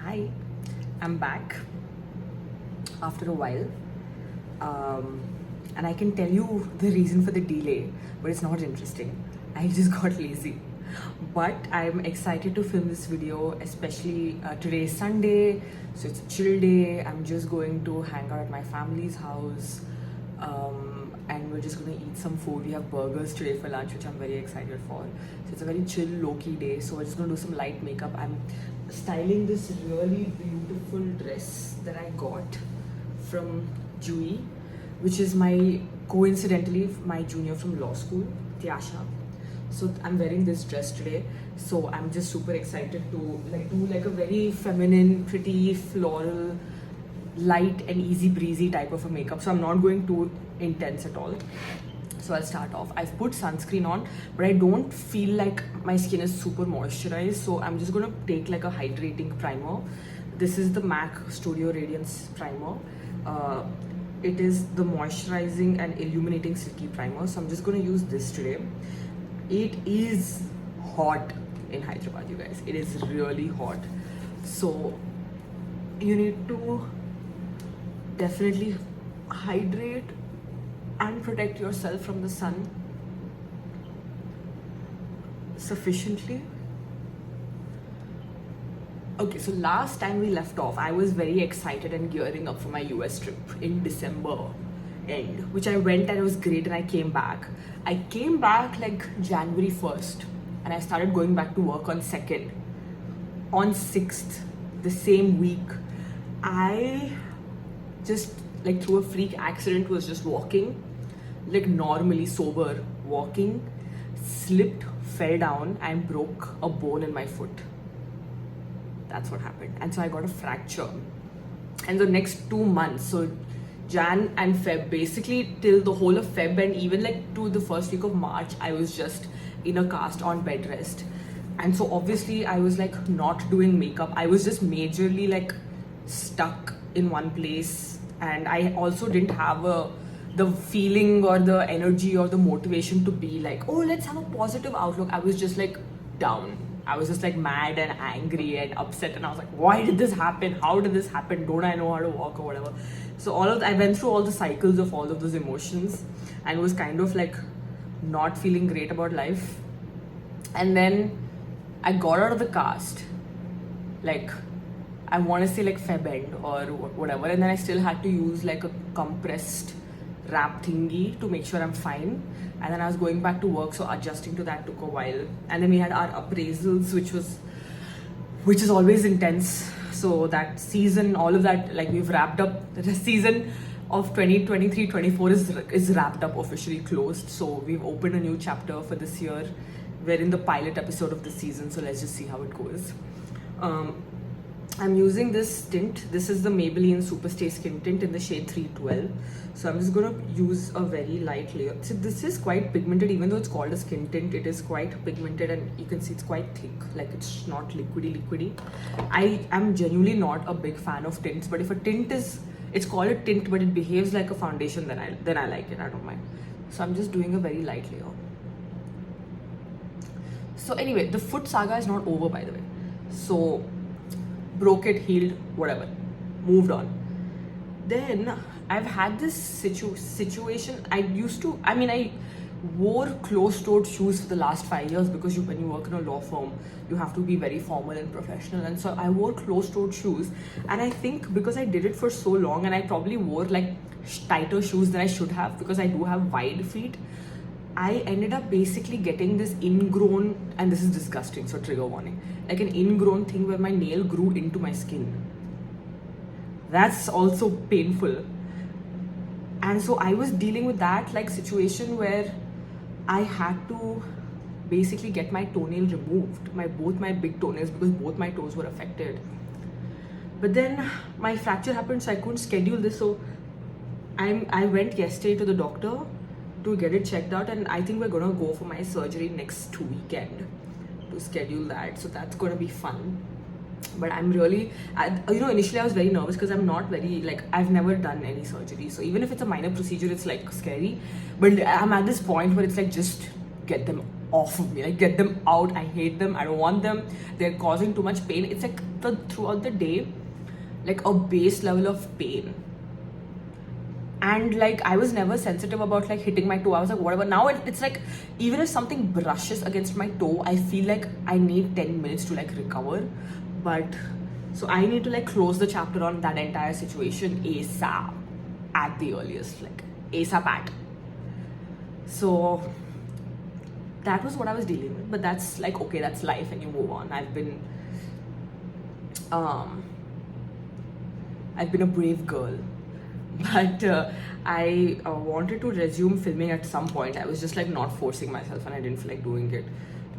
Hi, I'm back after a while, and I can tell you the reason for the delay, but it's not interesting. I just got lazy. But I'm excited to film this video, especially today is Sunday, so it's a chill day. I'm just going to hang out at my family's house, and we're just gonna eat some food. We have burgers today for lunch, which I'm very excited for. So it's a very chill, low-key day. So we're just gonna do some light makeup. I'm styling this really beautiful dress that I got from Jui, which is coincidentally my junior from law school, Tiasha. So I'm wearing this dress today. So I'm just super excited to do a very feminine, pretty, floral, light and easy breezy type of a makeup. So I'm not going too intense at all. So I'll start off. I've put sunscreen on, but I don't feel like my skin is super moisturized. So I'm just gonna take like a hydrating primer. This is the MAC Studio Radiance Primer. It is the moisturizing and illuminating silky primer. So I'm just gonna use this today. It is hot in Hyderabad, you guys. It is really hot. So you need to definitely hydrate and protect yourself from the sun sufficiently. Okay, so last time we left off, I was very excited and gearing up for my US trip in December end, which I went and it was great, and I came back. I came back like January 1st and I started going back to work on 2nd. On 6th, the same week, I just like through a freak accident was just walking, like normally sober walking, slipped, fell down and broke a bone in my foot. That's what happened. And so I got a fracture. And the next 2 months, so Jan and Feb, basically till the whole of Feb and even like to the first week of March, I was just in a cast on bed rest. And so obviously I was like not doing makeup. I was just majorly like stuck in one place. And I also didn't have the feeling or the energy or the motivation to be like, oh, let's have a positive outlook. I was just like down. I was just like mad and angry and upset, and I was like, why did this happen? How did this happen? Don't I know how to walk or whatever? So I went through all the cycles of all of those emotions and was kind of like not feeling great about life. And then I got out of the cast, like I want to say like Feb end or whatever, and then I still had to use like a compressed wrap thingy to make sure I'm fine. And then I was going back to work, so adjusting to that took a while. And then we had our appraisals, which is always intense. So that season, all of that, like we've wrapped up. The season of 2023-24 is wrapped up, officially closed. So we've opened a new chapter for this year. We're in the pilot episode of the season, so let's just see how it goes. I'm using this tint. This is the Maybelline Superstay Skin Tint in the shade 312. So I'm just going to use a very light layer. So this is quite pigmented, even though it's called a skin tint, it is quite pigmented, and you can see it's quite thick, like it's not liquidy. I am genuinely not a big fan of tints, but if a tint it's called a tint, but it behaves like a foundation, then I like it, I don't mind. So I'm just doing a very light layer. So anyway, the foot saga is not over, by the way. So broke it, healed, whatever, moved on. Then I've had this situation. I wore closed-toed shoes for the last 5 years because when you work in a law firm, you have to be very formal and professional. And so I wore closed-toed shoes. And I think because I did it for so long, and I probably wore like tighter shoes than I should have because I do have wide feet, I ended up basically getting this ingrown, and this is disgusting, so trigger warning, like an ingrown thing where my nail grew into my skin. That's also painful. And so I was dealing with that like situation where I had to basically get my toenail removed, both my big toenails, because both my toes were affected. But then my fracture happened, so I couldn't schedule this. So I went yesterday to the doctor to get it checked out, and I think we're gonna go for my surgery next weekend to schedule that. So that's gonna be fun. But I'm really, initially I was very nervous because I'm not very, like, I've never done any surgery. So even if it's a minor procedure, it's like scary. But I'm at this point where it's like, just get them off of me. Like, get them out. I hate them. I don't want them. They're causing too much pain. It's like throughout the day, like a base level of pain. And like, I was never sensitive about like hitting my toe. I was like, whatever. Now it's like, even if something brushes against my toe, I feel like I need 10 minutes to like recover. But so I need to like close the chapter on that entire situation ASAP, at the earliest, like ASAP at. So that was what I was dealing with. But that's like, okay, that's life and you move on. I've been a brave girl. But I wanted to resume filming at some point. I was just like not forcing myself and I didn't feel like doing it.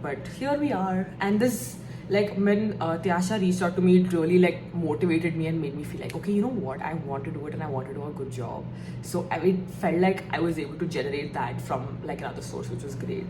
But here we are. And this, like, when Tyasha reached out to me, it really like motivated me and made me feel like, okay, you know what, I want to do it and I want to do a good job. So it felt like I was able to generate that from like another source, which was great.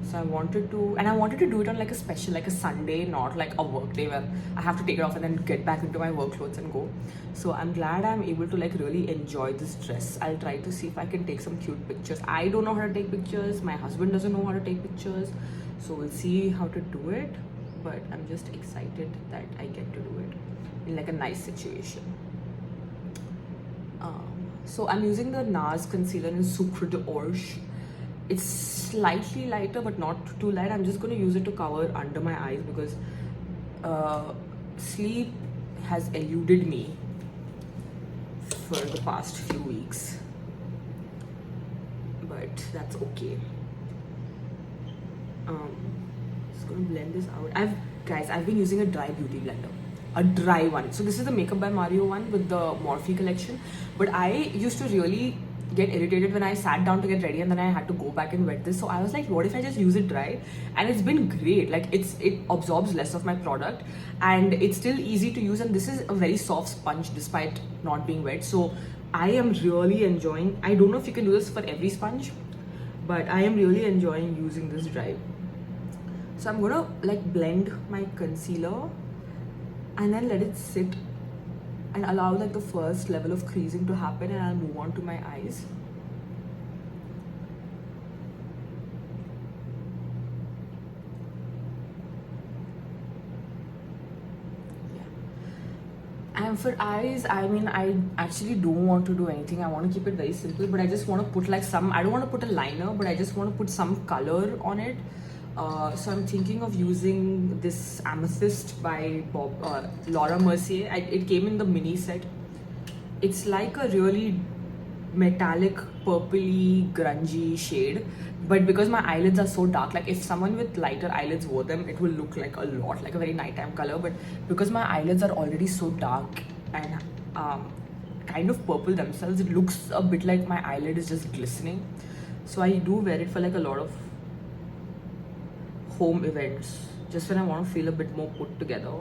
So I wanted to do it on like a special, like a Sunday, not like a work day where I have to take it off and then get back into my work clothes and go. So I'm glad I'm able to like really enjoy this dress. I'll try to see if I can take some cute pictures. I don't know how to take pictures. My husband doesn't know how to take pictures. So we'll see how to do it. But I'm just excited that I get to do it in like a nice situation. So I'm using the NARS concealer in Sucre d'Orge. It's slightly lighter but not too light. I'm just going to use it to cover under my eyes because sleep has eluded me for the past few weeks, but that's okay. Just going to blend this out. I've been using a dry beauty blender, a dry one. So this is the Makeup by Mario one with the Morphe collection, but I used to really get irritated when I sat down to get ready and then I had to go back and wet this. So I was like, what if I just use it dry? And it's been great. Like, it absorbs less of my product and it's still easy to use, and this is a very soft sponge despite not being wet. So I am really enjoying. I don't know if you can do this for every sponge, but I am really enjoying using this dry. So I'm gonna like blend my concealer and then let it sit and allow like the first level of creasing to happen, and I'll move on to my eyes. Yeah. And for eyes, I mean, I actually don't want to do anything. I want to keep it very simple, but I just want to put like I don't want to put a liner, but I just want to put some color on it. So I'm thinking of using this Amethyst by Laura Mercier. It came in the mini set. It's like a really metallic, purpley, grungy shade. But because my eyelids are so dark, like if someone with lighter eyelids wore them, it will look like a lot, like a very nighttime color. But because my eyelids are already so dark and kind of purple themselves, it looks a bit like my eyelid is just glistening. So I do wear it for like a lot of home events, just when I want to feel a bit more put together.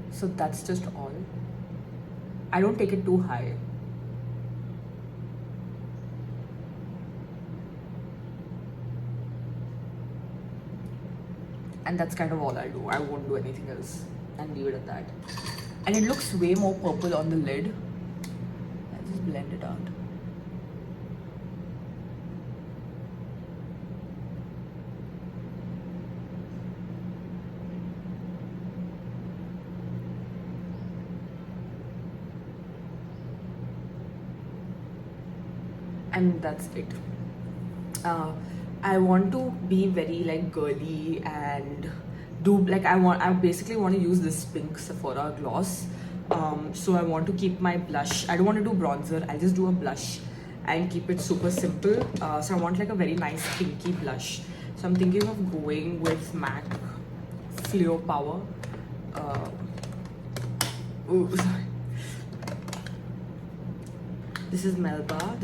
So that's just all. I don't take it too high. And that's kind of all I'll do. I won't do anything else and leave it at that. And it looks way more purple on the lid. I'll just blend it out. And that's it. I want to be very like girly and do like I basically want to use this pink Sephora gloss. So I want to keep my blush. I don't want to do bronzer. I'll just do a blush and keep it super simple. So I want like a very nice pinky blush. So I'm thinking of going with MAC Fluo Power. Ooh, sorry. This is Melba.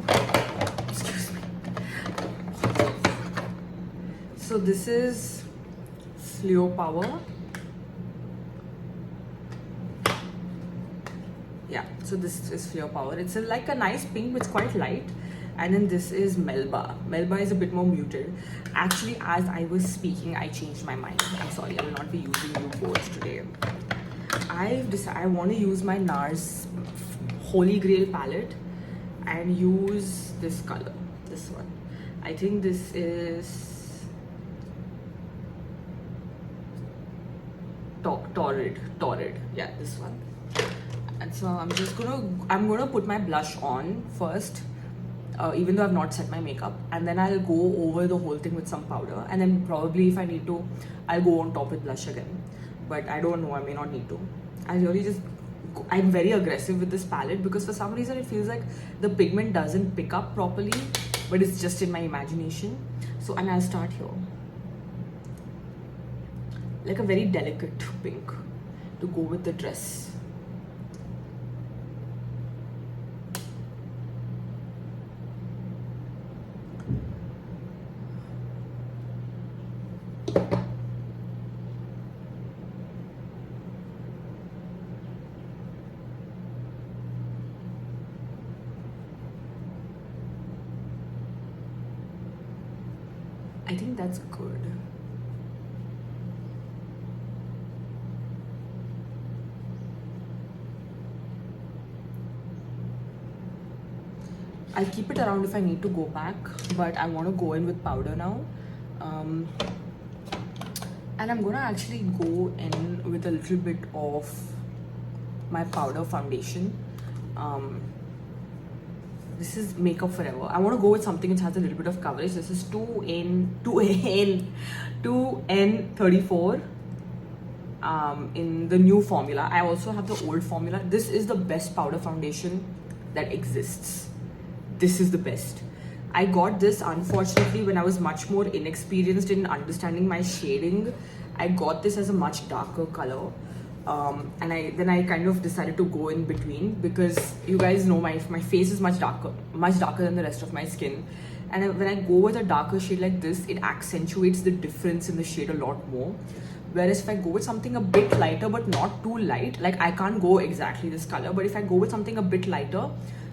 Excuse me. So this is Fluo Power. Yeah, so this is Fluo Power. It's like a nice pink, but it's quite light. And then this is Melba. Melba is a bit more muted. Actually, as I was speaking, I changed my mind. I'm sorry, I will not be using you both today. I've decided I want to use my NARS Holy Grail palette, and use this color, this one. I think this is Torrid, yeah, this one. And so I'm gonna put my blush on first, even though I've not set my makeup, and then I'll go over the whole thing with some powder, and then probably if I need to, I'll go on top with blush again. But I don't know, I may not need to. I'm very aggressive with this palette because for some reason it feels like the pigment doesn't pick up properly, but it's just in my imagination. So, and I'll start here. Like a very delicate pink to go with the dress. I think that's good. I'll keep it around if I need to go back, but I want to go in with powder now. And I'm gonna actually go in with a little bit of my powder foundation. This is Makeup Forever. I want to go with something which has a little bit of coverage. This is 2N34 in the new formula. I also have the old formula. This is the best powder foundation that exists. This is the best. I got this unfortunately when I was much more inexperienced in understanding my shading. I got this as a much darker color. And then I kind of decided to go in between because you guys know my face is much darker than the rest of my skin. And when I go with a darker shade like this, it accentuates the difference in the shade a lot more. Whereas if I go with something a bit lighter but not too light, like I can't go exactly this color, but if I go with something a bit lighter,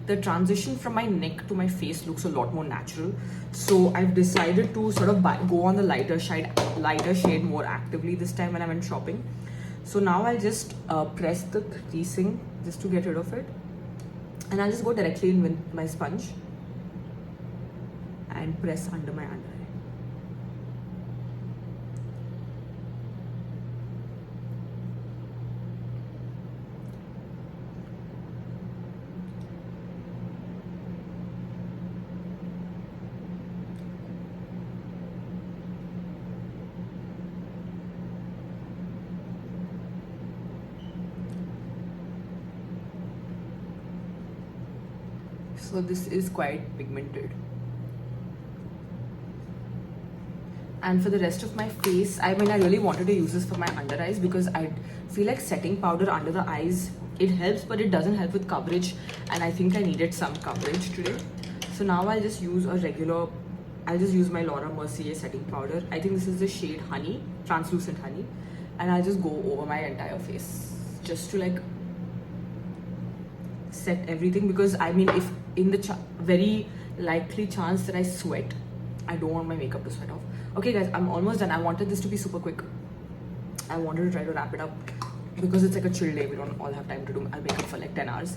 the transition from my neck to my face looks a lot more natural. So I've decided to sort of go on the lighter shade more actively this time when I went shopping. So now I'll just press the creasing just to get rid of it, and I'll just go directly in with my sponge and press under my under eye. So this is quite pigmented. And for the rest of my face, I really wanted to use this for my under eyes because I feel like setting powder under the eyes, it helps, but it doesn't help with coverage. And I think I needed some coverage today. So now I'll just use my Laura Mercier setting powder. I think this is the shade Honey, Translucent Honey. And I'll just go over my entire face just to like set everything, because I mean, if in the very likely chance that I sweat, I don't want my makeup to sweat off. Okay guys, I'm almost done. I wanted this to be super quick. I wanted to try to wrap it up because it's like a chill day. We don't all have time to do our makeup for like 10 hours.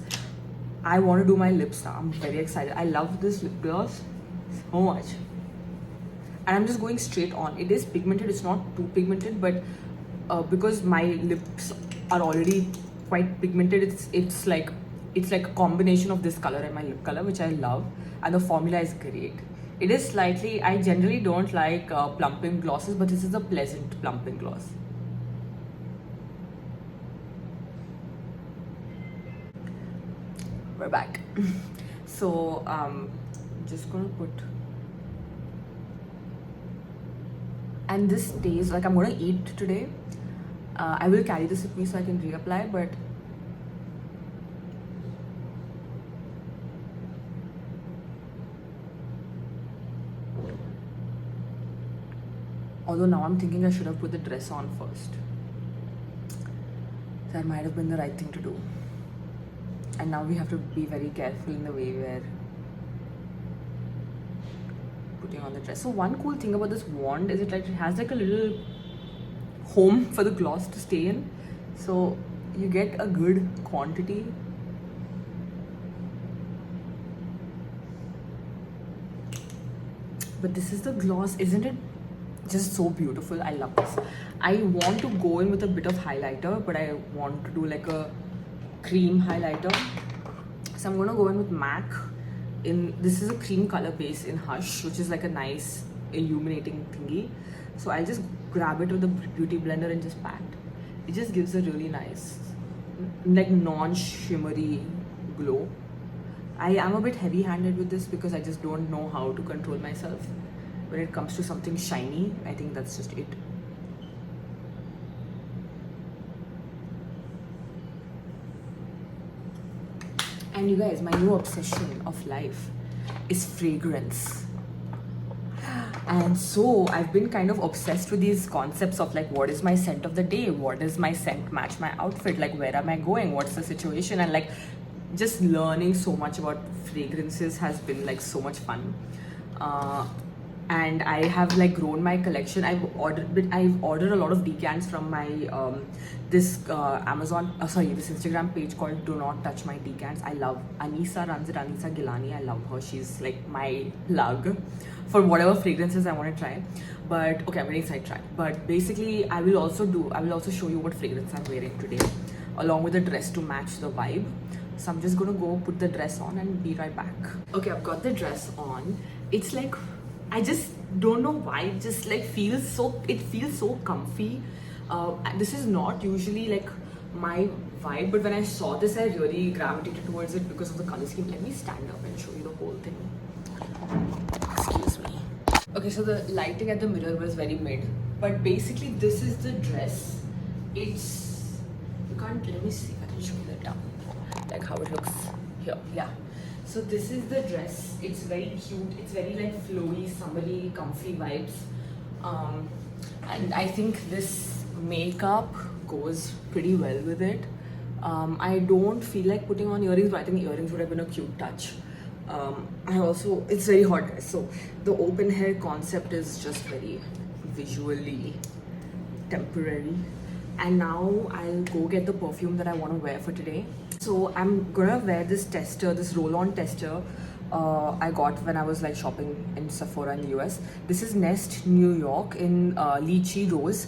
I want to do my lips now. I'm very excited. I love this lip gloss so much. And I'm just going straight on. It is pigmented. It's not too pigmented, but because my lips are already quite pigmented, it's like a combination of this color and my lip color, which I love, and the formula is great. It is slightly, I generally don't like plumping glosses, but this is a pleasant plumping gloss. We're back. So I'm just gonna put, and this stays, like I'm gonna eat today. I will carry this with me so I can reapply, but although now I'm thinking I should have put the dress on first. That might have been the right thing to do. And now we have to be very careful in the way we're putting on the dress. So one cool thing about this wand is it has like a little home for the gloss to stay in. So you get a good quantity. But this is the gloss. Isn't it just so beautiful? I love this. I want to go in with a bit of highlighter, but I want to do like a cream highlighter. So I'm gonna go in with MAC. This is a cream color base in Hush, which is like a nice illuminating thingy. So I'll just grab it with the beauty blender and just pat. It just gives a really nice, like non-shimmery glow. I am a bit heavy-handed with this because I just don't know how to control myself when it comes to something shiny. I think that's just it. And you guys, my new obsession of life is fragrance. And so I've been kind of obsessed with these concepts of like, what is my scent of the day? What does my scent match my outfit? Like, where am I going? What's the situation? And like, just learning so much about fragrances has been like so much fun. And I have like grown my collection. I've ordered a lot of decants from my this Instagram page called Do Not Touch My Decants. I love Anisa runs it, Anisa Gilani. I love her. She's like my plug for whatever fragrances I want to try. But okay, I'm getting sidetracked. But basically, I will also show you what fragrance I'm wearing today, along with a dress to match the vibe. So I'm just gonna go put the dress on and be right back. Okay, I've got the dress on. It's like, I just don't know why, it just like feels so comfy. This is not usually like my vibe, but when I saw this, I really gravitated towards it because of the color scheme. Let me stand up and show you the whole thing. Excuse me. Okay, so the lighting at the mirror was very mid, but basically this is the dress. It's, let me see if I can show you that down, like how it looks here. Yeah. So this is the dress. It's very cute. It's very like flowy, summery, comfy vibes. And I think this makeup goes pretty well with it. I don't feel like putting on earrings, but I think earrings would have been a cute touch. It's very hot, guys. So the open hair concept is just very visually temporary. And now I'll go get the perfume that I want to wear for today. So I'm gonna wear this tester, this roll-on tester I got when I was like shopping in Sephora in the US. This is Nest New York in Lychee Rose.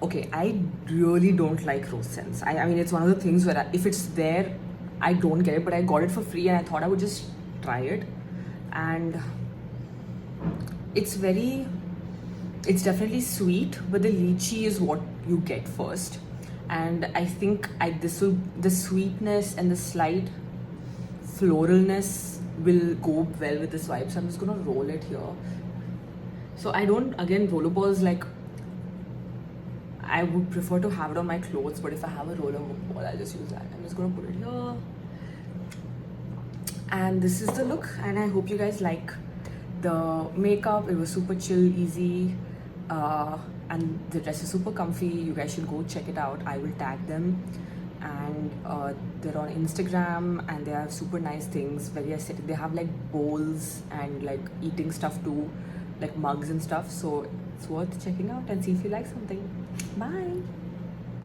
Okay, I really don't like rose scents. I mean, it's one of the things where if it's there, I don't get it, but I got it for free and I thought I would just try it. And it's definitely sweet, but the lychee is what you get first. And I think the sweetness and the slight floralness will go well with this vibe. So I'm just gonna roll it here. So I don't, again, rollerballs, like, I would prefer to have it on my clothes, but if I have a roller ball, I'll just use that. I'm just gonna put it here. And this is the look, and I hope you guys like the makeup. It was super chill, easy. And the dress is super comfy. You guys should go check it out. I will tag them, and they're on Instagram, and they have super nice things, very aesthetic. They have like bowls and like eating stuff too, like mugs and stuff. So it's worth checking out and see if you like something. Bye.